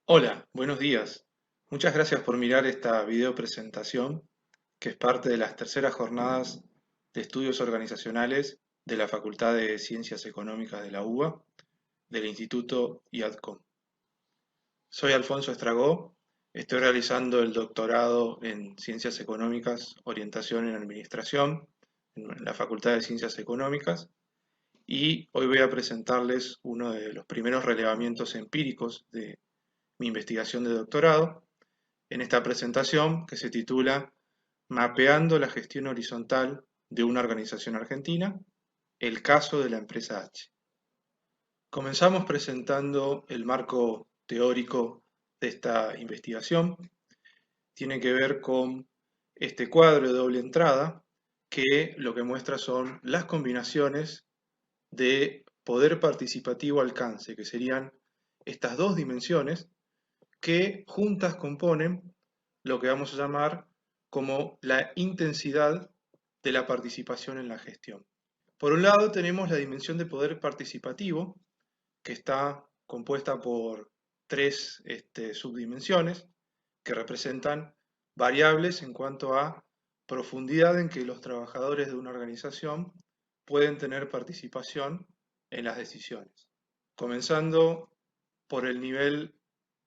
Hola, buenos días. Muchas gracias por mirar esta video presentación que es parte de las terceras jornadas de estudios organizacionales de la Facultad de Ciencias Económicas de la UBA del Instituto IADCOM. Soy Alfonso Estragó, estoy realizando el doctorado en Ciencias Económicas, Orientación en Administración en la Facultad de Ciencias Económicas y hoy voy a presentarles uno de los primeros relevamientos empíricos de mi investigación de doctorado en esta presentación que se titula Mapeando la gestión horizontal de una organización argentina, el caso de la empresa H. Comenzamos presentando el marco teórico de esta investigación. Tiene que ver con este cuadro de doble entrada que lo que muestra son las combinaciones de poder participativo alcance, que serían estas dos dimensiones que juntas componen lo que vamos a llamar como la intensidad de la participación en la gestión. Por un lado tenemos la dimensión de poder participativo, que está compuesta por tres subdimensiones que representan variables en cuanto a profundidad en que los trabajadores de una organización pueden tener participación en las decisiones. Comenzando por el nivel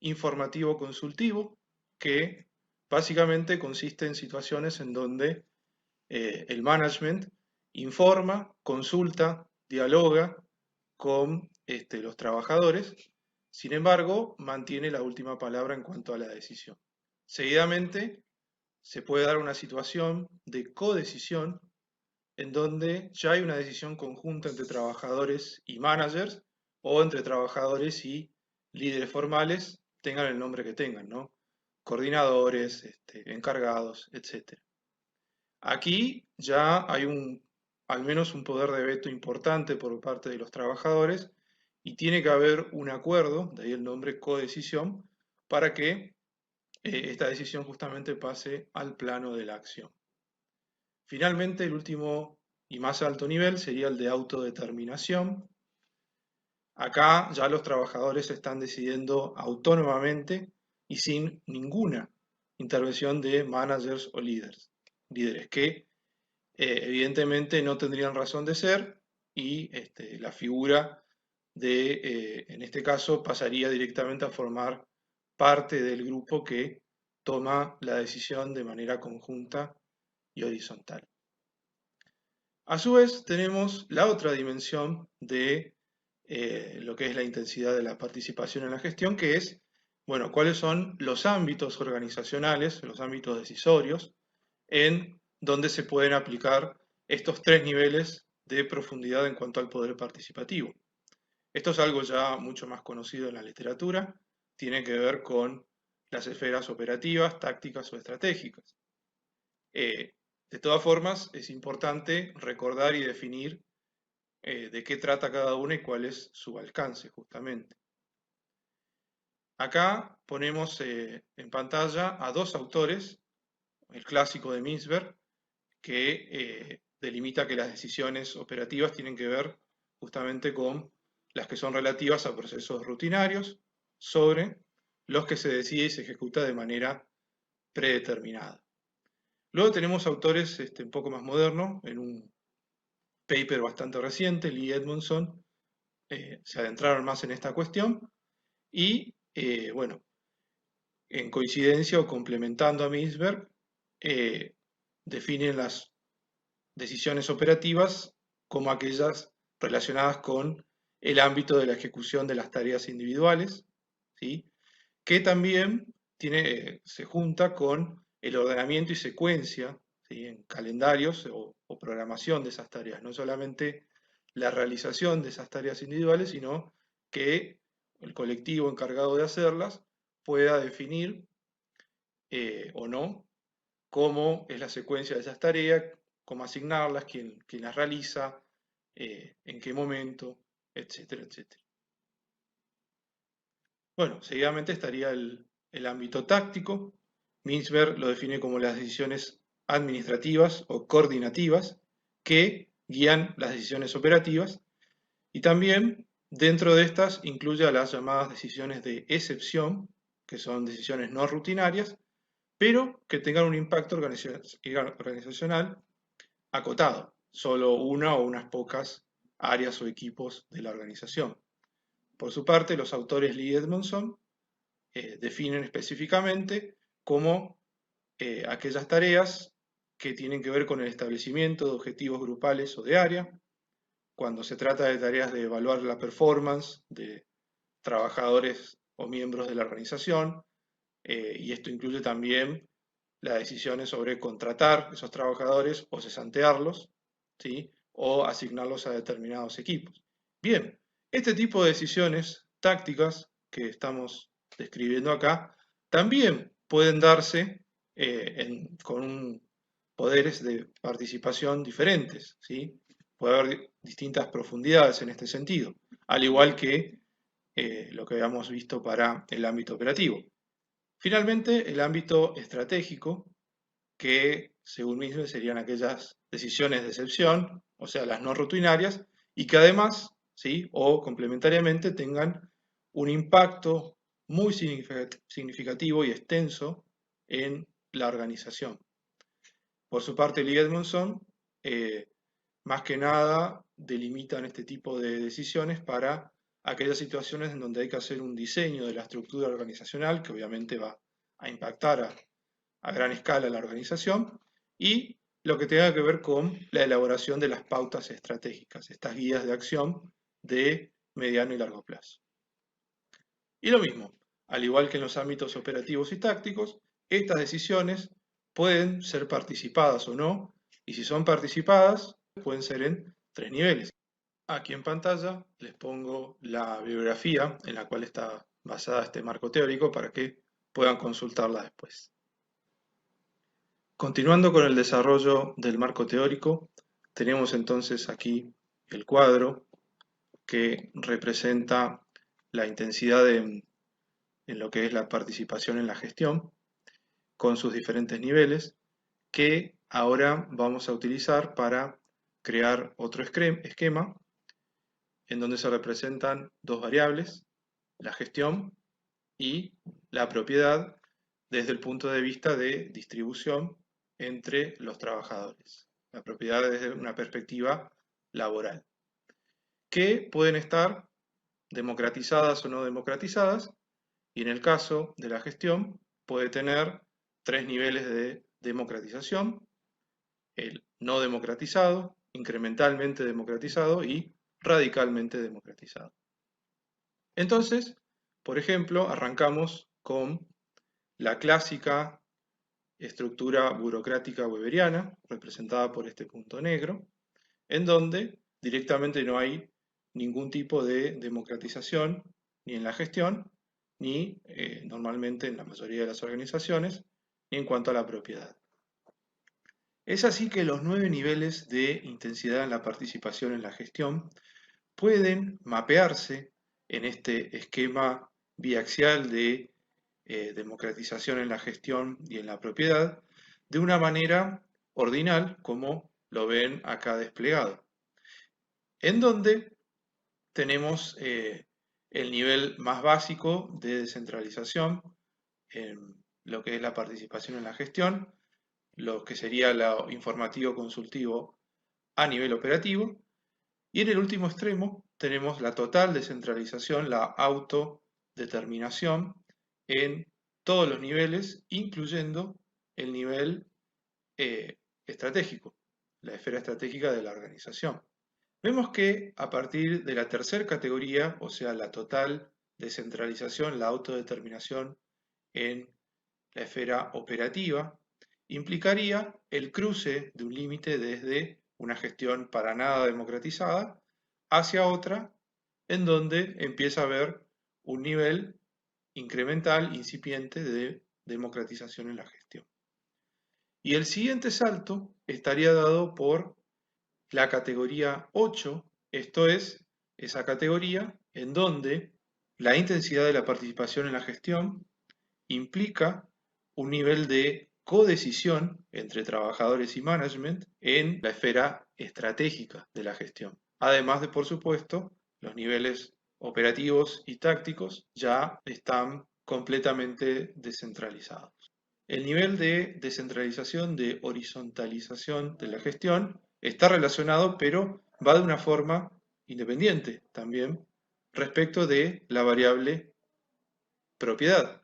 informativo consultivo, que básicamente consiste en situaciones en donde el management informa, consulta, dialoga con los trabajadores, sin embargo, mantiene la última palabra en cuanto a la decisión. Seguidamente, se puede dar una situación de codecisión en donde ya hay una decisión conjunta entre trabajadores y managers o entre trabajadores y líderes formales, tengan el nombre que tengan, ¿no? Coordinadores, encargados, etc. Aquí ya hay al menos un poder de veto importante por parte de los trabajadores y tiene que haber un acuerdo, de ahí el nombre codecisión, para que esta decisión justamente pase al plano de la acción. Finalmente, el último y más alto nivel sería el de autodeterminación. Acá ya los trabajadores están decidiendo autónomamente y sin ninguna intervención de managers o líderes que evidentemente no tendrían razón de ser y la figura en este caso, pasaría directamente a formar parte del grupo que toma la decisión de manera conjunta y horizontal. A su vez, tenemos la otra dimensión de lo que es la intensidad de la participación en la gestión, que es, bueno, cuáles son los ámbitos organizacionales, los ámbitos decisorios, en donde se pueden aplicar estos tres niveles de profundidad en cuanto al poder participativo. Esto es algo ya mucho más conocido en la literatura, tiene que ver con las esferas operativas, tácticas o estratégicas. De todas formas, es importante recordar y definir de qué trata cada una y cuál es su alcance, justamente. Acá ponemos en pantalla a dos autores, el clásico de Mintzberg, que delimita que las decisiones operativas tienen que ver justamente con las que son relativas a procesos rutinarios sobre los que se decide y se ejecuta de manera predeterminada. Luego tenemos autores un poco más modernos, en un paper bastante reciente, Lee Edmondson, se adentraron más en esta cuestión y, bueno, en coincidencia o complementando a Mintzberg, definen las decisiones operativas como aquellas relacionadas con el ámbito de la ejecución de las tareas individuales, ¿sí? Que también se junta con el ordenamiento y secuencia, ¿sí? En calendarios o programación de esas tareas, no solamente la realización de esas tareas individuales, sino que el colectivo encargado de hacerlas pueda definir o no cómo es la secuencia de esas tareas, cómo asignarlas, quién las realiza, en qué momento, etcétera, etcétera. Bueno, seguidamente estaría el ámbito táctico. Mintzberg lo define como las decisiones administrativas o coordinativas que guían las decisiones operativas y también dentro de estas incluye a las llamadas decisiones de excepción que son decisiones no rutinarias, pero que tengan un impacto organizacional acotado, solo una o unas pocas áreas o equipos de la organización. Por su parte, los autores Lee y Edmondson definen específicamente como aquellas tareas que tienen que ver con el establecimiento de objetivos grupales o de área, cuando se trata de tareas de evaluar la performance de trabajadores o miembros de la organización, y esto incluye también las decisiones sobre contratar esos trabajadores o cesantearlos, ¿sí? O asignarlos a determinados equipos. Bien, este tipo de decisiones tácticas que estamos describiendo acá también pueden darse con poderes de participación diferentes, ¿sí? Puede haber distintas profundidades en este sentido, al igual que lo que habíamos visto para el ámbito operativo. Finalmente, el ámbito estratégico, que según mismo serían aquellas decisiones de excepción, o sea, las no rutinarias, y que además, ¿sí? O complementariamente tengan un impacto muy significativo y extenso en la organización. Por su parte, Lee Edmondson, más que nada, delimitan este tipo de decisiones para aquellas situaciones en donde hay que hacer un diseño de la estructura organizacional, que obviamente va a impactar a gran escala la organización, y lo que tenga que ver con la elaboración de las pautas estratégicas, estas guías de acción de mediano y largo plazo. Y lo mismo, al igual que en los ámbitos operativos y tácticos, estas decisiones pueden ser participadas o no, y si son participadas, pueden ser en 3 niveles. Aquí en pantalla les pongo la bibliografía en la cual está basada este marco teórico para que puedan consultarla después. Continuando con el desarrollo del marco teórico, tenemos entonces aquí el cuadro que representa la intensidad en lo que es la participación en la gestión, con sus diferentes niveles, que ahora vamos a utilizar para crear otro esquema en donde se representan dos variables, la gestión y la propiedad, desde el punto de vista de distribución entre los trabajadores. La propiedad desde una perspectiva laboral, que pueden estar democratizadas o no democratizadas, y en el caso de la gestión puede tener 3 niveles de democratización: el no democratizado, incrementalmente democratizado y radicalmente democratizado. Entonces, por ejemplo, arrancamos con la clásica estructura burocrática weberiana, representada por este punto negro, en donde directamente no hay ningún tipo de democratización ni en la gestión, ni normalmente en la mayoría de las organizaciones, ni en cuanto a la propiedad. Es así que los 9 niveles de intensidad en la participación en la gestión pueden mapearse en este esquema biaxial de democratización en la gestión y en la propiedad de una manera ordinal, como lo ven acá desplegado, en donde tenemos el nivel más básico de descentralización en lo que es la participación en la gestión, lo que sería lo informativo consultivo a nivel operativo, y en el último extremo tenemos la total descentralización, la autodeterminación en todos los niveles, incluyendo el nivel estratégico, la esfera estratégica de la organización. Vemos que a partir de la tercera categoría, o sea, la total descentralización, la autodeterminación en la esfera operativa, implicaría el cruce de un límite desde una gestión para nada democratizada hacia otra, en donde empieza a haber un nivel incremental, incipiente de democratización en la gestión. Y el siguiente salto estaría dado por la categoría 8, esto es, esa categoría en donde la intensidad de la participación en la gestión implica un nivel de codecisión entre trabajadores y management en la esfera estratégica de la gestión. Además de, por supuesto, los niveles operativos y tácticos ya están completamente descentralizados. El nivel de descentralización, de horizontalización de la gestión está relacionado, pero va de una forma independiente también respecto de la variable propiedad.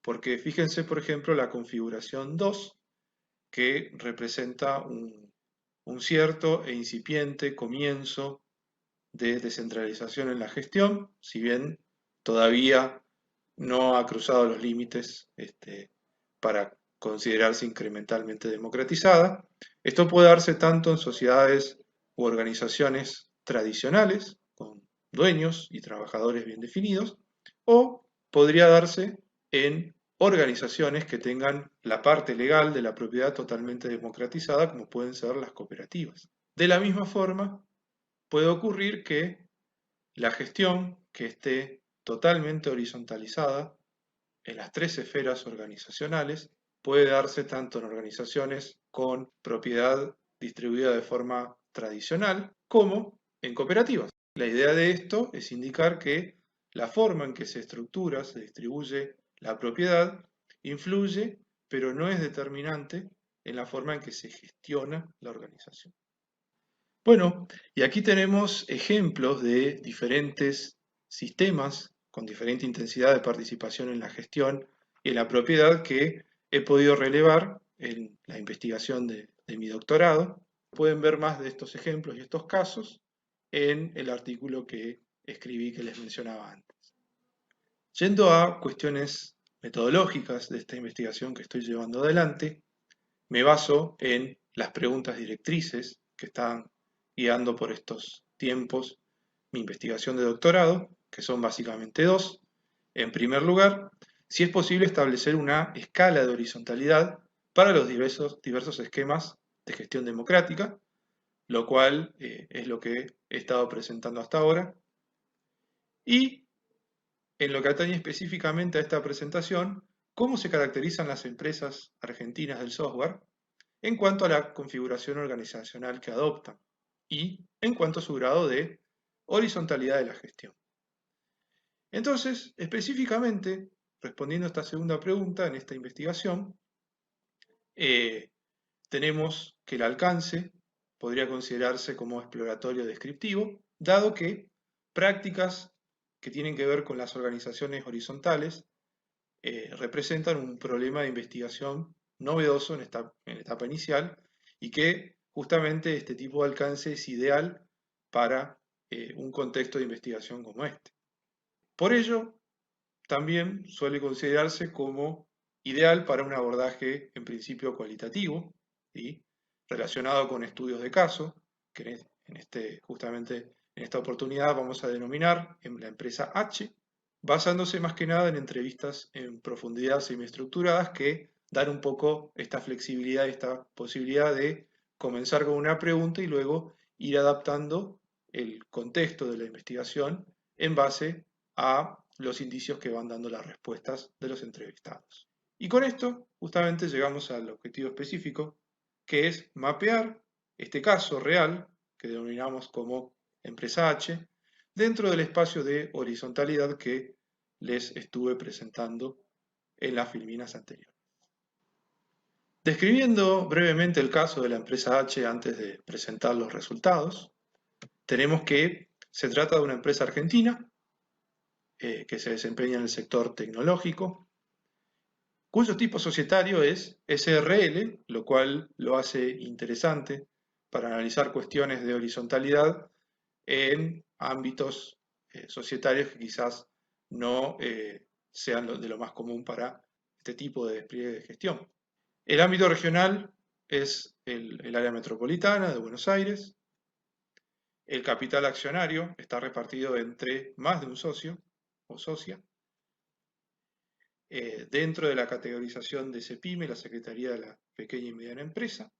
Porque fíjense, por ejemplo, la configuración 2, que representa un cierto e incipiente comienzo de descentralización en la gestión, si bien todavía no ha cruzado los límites para considerarse incrementalmente democratizada. Esto puede darse tanto en sociedades u organizaciones tradicionales, con dueños y trabajadores bien definidos, o podría darse en organizaciones que tengan la parte legal de la propiedad totalmente democratizada, como pueden ser las cooperativas. De la misma forma, puede ocurrir que la gestión que esté totalmente horizontalizada en las tres esferas organizacionales puede darse tanto en organizaciones con propiedad distribuida de forma tradicional como en cooperativas. La idea de esto es indicar que la forma en que se estructura, se distribuye la propiedad, influye, pero no es determinante en la forma en que se gestiona la organización. Bueno, y aquí tenemos ejemplos de diferentes sistemas con diferente intensidad de participación en la gestión y en la propiedad que he podido relevar en la investigación de mi doctorado. Pueden ver más de estos ejemplos y estos casos en el artículo que escribí que les mencionaba antes. Yendo a cuestiones metodológicas de esta investigación que estoy llevando adelante, me baso en las preguntas directrices que están guiando por estos tiempos mi investigación de doctorado, que son básicamente dos. En primer lugar, si es posible establecer una escala de horizontalidad para los diversos esquemas de gestión democrática, lo cual es lo que he estado presentando hasta ahora. Y en lo que atañe específicamente a esta presentación, cómo se caracterizan las empresas argentinas del software en cuanto a la configuración organizacional que adoptan y en cuanto a su grado de horizontalidad de la gestión. Entonces, específicamente, respondiendo a esta segunda pregunta en esta investigación, tenemos que el alcance podría considerarse como exploratorio descriptivo, dado que prácticas que tienen que ver con las organizaciones horizontales representan un problema de investigación novedoso en esta etapa inicial y que justamente este tipo de alcance es ideal para un contexto de investigación como este. Por ello, también suele considerarse como ideal para un abordaje en principio cualitativo, ¿sí?, relacionado con estudios de caso, que justamente en esta oportunidad vamos a denominar en la empresa H, basándose más que nada en entrevistas en profundidad semiestructuradas que dan un poco esta flexibilidad y esta posibilidad de comenzar con una pregunta y luego ir adaptando el contexto de la investigación en base a los indicios que van dando las respuestas de los entrevistados. Y con esto justamente llegamos al objetivo específico, que es mapear este caso real, que denominamos como empresa H, dentro del espacio de horizontalidad que les estuve presentando en las filminas anteriores. Describiendo brevemente el caso de la empresa H antes de presentar los resultados, tenemos que se trata de una empresa argentina que se desempeña en el sector tecnológico, cuyo tipo societario es SRL, lo cual lo hace interesante para analizar cuestiones de horizontalidad en ámbitos societarios que quizás no sean de lo más común para este tipo de despliegue de gestión. El ámbito regional es el área metropolitana de Buenos Aires. El capital accionario está repartido entre más de un socio o socia. Dentro de la categorización de CEPIME, la Secretaría de la Pequeña y Mediana Empresa,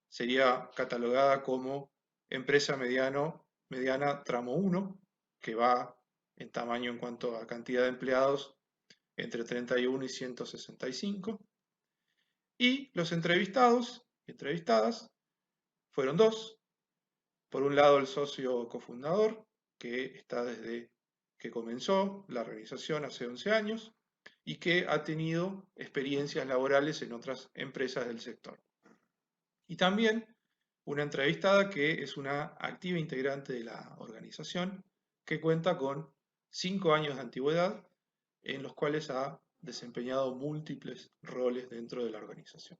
sería catalogada como empresa mediana tramo 1, que va en tamaño en cuanto a cantidad de empleados entre 31 y 165. Y los entrevistados y entrevistadas fueron dos. Por un lado, el socio cofundador, que está desde que comenzó la organización hace 11 años, y que ha tenido experiencias laborales en otras empresas del sector. Y también una entrevistada que es una activa integrante de la organización que cuenta con 5 años de antigüedad en los cuales ha desempeñado múltiples roles dentro de la organización.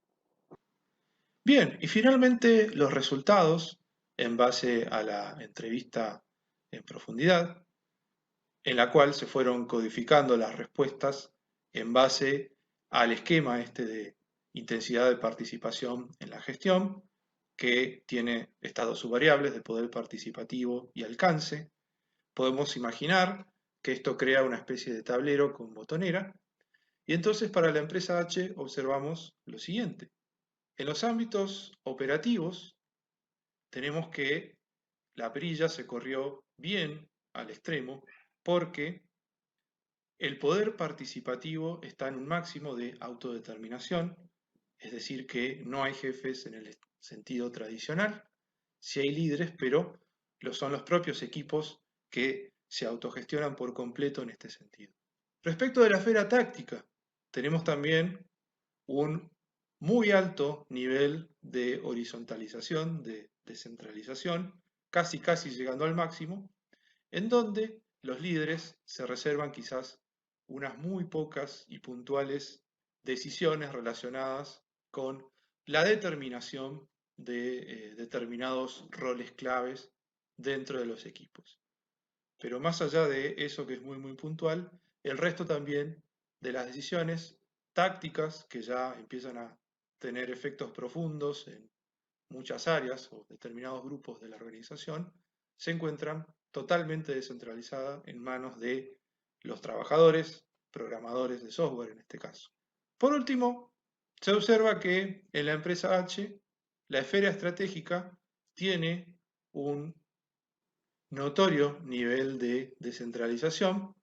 Bien, y finalmente los resultados en base a la entrevista en profundidad, en la cual se fueron codificando las respuestas en base al esquema este de intensidad de participación en la gestión, que tiene estas dos subvariables de poder participativo y alcance. Podemos imaginar que esto crea una especie de tablero con botonera, y entonces para la empresa H observamos lo siguiente. En los ámbitos operativos tenemos que la perilla se corrió bien al extremo porque el poder participativo está en un máximo de autodeterminación, es decir, que no hay jefes en el sentido tradicional, sí hay líderes, pero son los propios equipos que se autogestionan por completo en este sentido. Respecto de la esfera táctica, tenemos también un muy alto nivel de horizontalización, de descentralización, casi llegando al máximo, en donde los líderes se reservan quizás unas muy pocas y puntuales decisiones relacionadas con la determinación de determinados roles claves dentro de los equipos. Pero más allá de eso que es muy puntual, el resto también de las decisiones tácticas que ya empiezan a tener efectos profundos en muchas áreas o determinados grupos de la organización, se encuentran totalmente descentralizadas en manos de los trabajadores, programadores de software en este caso. Por último, se observa que en la empresa H, la esfera estratégica tiene un notorio nivel de descentralización,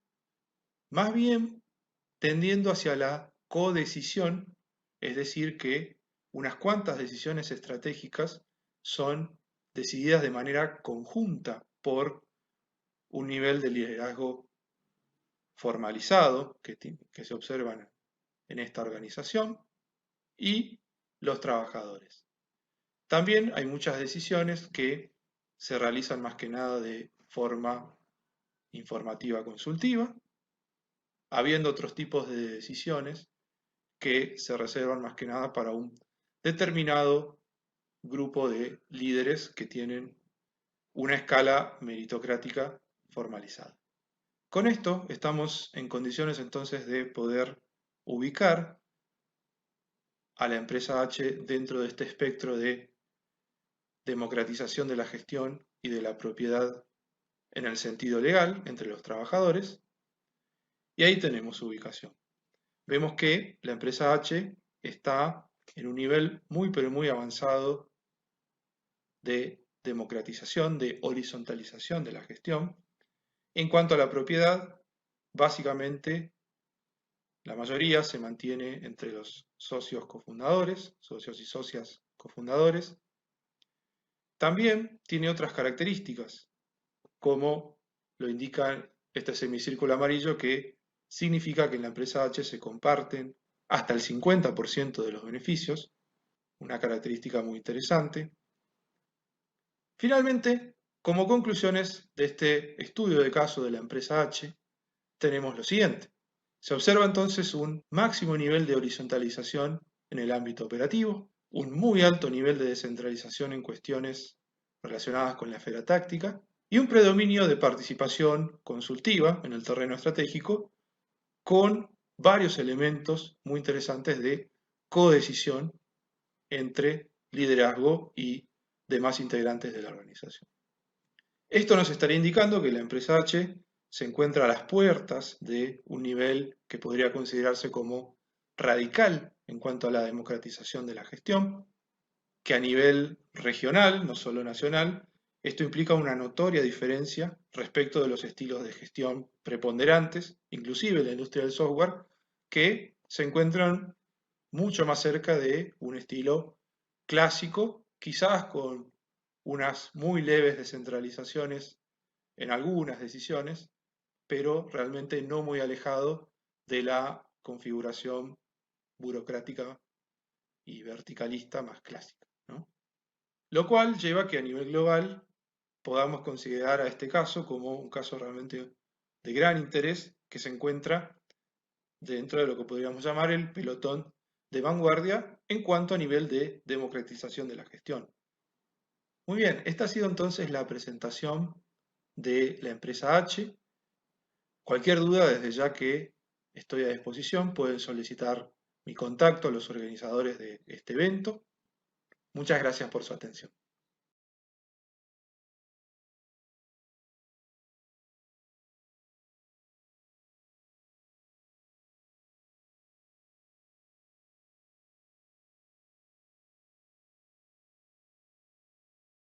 más bien tendiendo hacia la codecisión, es decir, que unas cuantas decisiones estratégicas son decididas de manera conjunta por un nivel de liderazgo formalizado que se observa en esta organización y los trabajadores. También hay muchas decisiones que se realizan más que nada de forma informativa consultiva, habiendo otros tipos de decisiones que se reservan más que nada para un determinado grupo de líderes que tienen una escala meritocrática formalizada. Con esto estamos en condiciones entonces de poder ubicar a la empresa H dentro de este espectro de democratización de la gestión y de la propiedad en el sentido legal entre los trabajadores, y ahí tenemos su ubicación. Vemos que la empresa H está en un nivel pero muy avanzado de democratización, de horizontalización de la gestión. En cuanto a la propiedad, básicamente la mayoría se mantiene entre los socios cofundadores, socios y socias cofundadores. También tiene otras características, como lo indica este semicírculo amarillo, que significa que en la empresa H se comparten hasta el 50% de los beneficios, una característica muy interesante. Finalmente, como conclusiones de este estudio de caso de la empresa H, tenemos lo siguiente. Se observa entonces un máximo nivel de horizontalización en el ámbito operativo, un muy alto nivel de descentralización en cuestiones relacionadas con la esfera táctica y un predominio de participación consultiva en el terreno estratégico con varios elementos muy interesantes de codecisión entre liderazgo y demás integrantes de la organización. Esto nos estaría indicando que la empresa H se encuentra a las puertas de un nivel que podría considerarse como radical en cuanto a la democratización de la gestión, que a nivel regional, no solo nacional, esto implica una notoria diferencia respecto de los estilos de gestión preponderantes, inclusive en la industria del software, que se encuentran mucho más cerca de un estilo clásico, quizás con unas muy leves descentralizaciones en algunas decisiones, pero realmente no muy alejado de la configuración burocrática y verticalista más clásica, ¿no? Lo cual lleva a que a nivel global podamos considerar a este caso como un caso realmente de gran interés que se encuentra dentro de lo que podríamos llamar el pelotón de vanguardia en cuanto a nivel de democratización de la gestión. Muy bien, esta ha sido entonces la presentación de la empresa H. Cualquier duda, desde ya que estoy a disposición, pueden solicitar mi contacto a los organizadores de este evento. Muchas gracias por su atención.